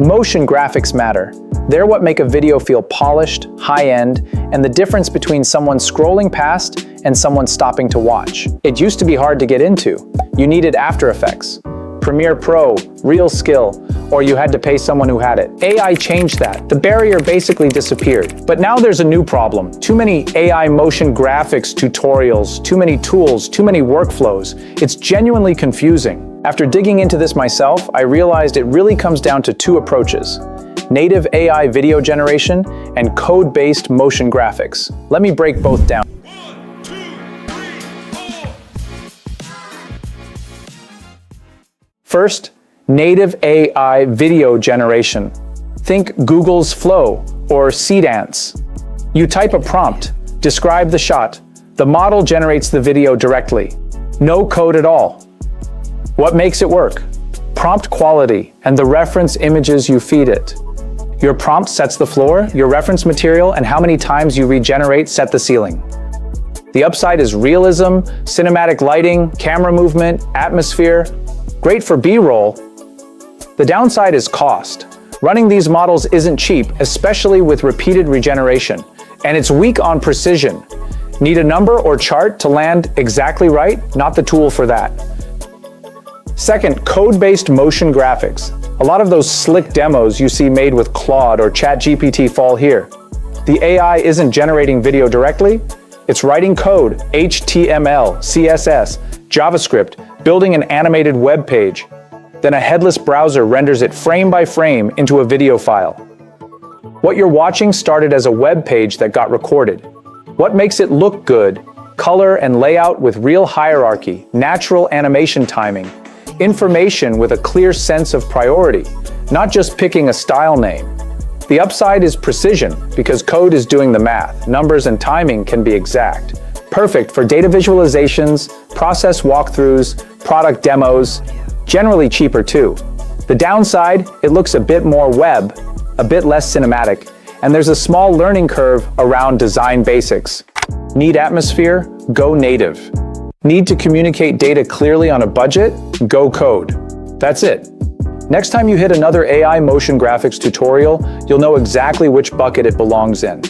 Motion graphics matter. They're what make a video feel polished, high-end, and the difference between someone scrolling past and someone stopping to watch. It used to be hard to get into. You needed After Effects, Premiere Pro, Real Skill, or you had to pay someone who had it. AI changed that. The barrier basically disappeared. But now there's a new problem. Too many AI motion graphics tutorials, too many tools, too many workflows. It's genuinely confusing. After digging into this myself, I realized it really comes down to two approaches: native AI video generation and code-based motion graphics. Let me break both down. 1, 2, 3, 4. First, native AI video generation. Think Google's Flow or Seedance. You type a prompt, describe the shot. The model generates the video directly. No code at all. What makes it work? Prompt quality and the reference images you feed it. Your prompt sets the floor, your reference material and how many times you regenerate set the ceiling. The upside is realism, cinematic lighting, camera movement, atmosphere. Great for B-roll. The downside is cost. Running these models isn't cheap, especially with repeated regeneration, and it's weak on precision. Need a number or chart to land exactly right? Not the tool for that. Second, code-based motion graphics. A lot of those slick demos you see made with Claude or ChatGPT fall here. The AI isn't generating video directly, it's writing code, HTML, CSS, JavaScript, building an animated web page. Then a headless browser renders it frame by frame into a video file. What you're watching started as a web page that got recorded. What makes it look good? Color and layout with real hierarchy, natural animation timing, information with a clear sense of priority, not just picking a style name. The upside is precision, because code is doing the math. Numbers and timing can be exact. Perfect for data visualizations, process walkthroughs, product demos, generally cheaper too. The downside, it looks a bit more web, a bit less cinematic, and there's a small learning curve around design basics. Need atmosphere? Go native. Need to communicate data clearly on a budget? Go code. That's it. Next time you hit another AI motion graphics tutorial, you'll know exactly which bucket it belongs in.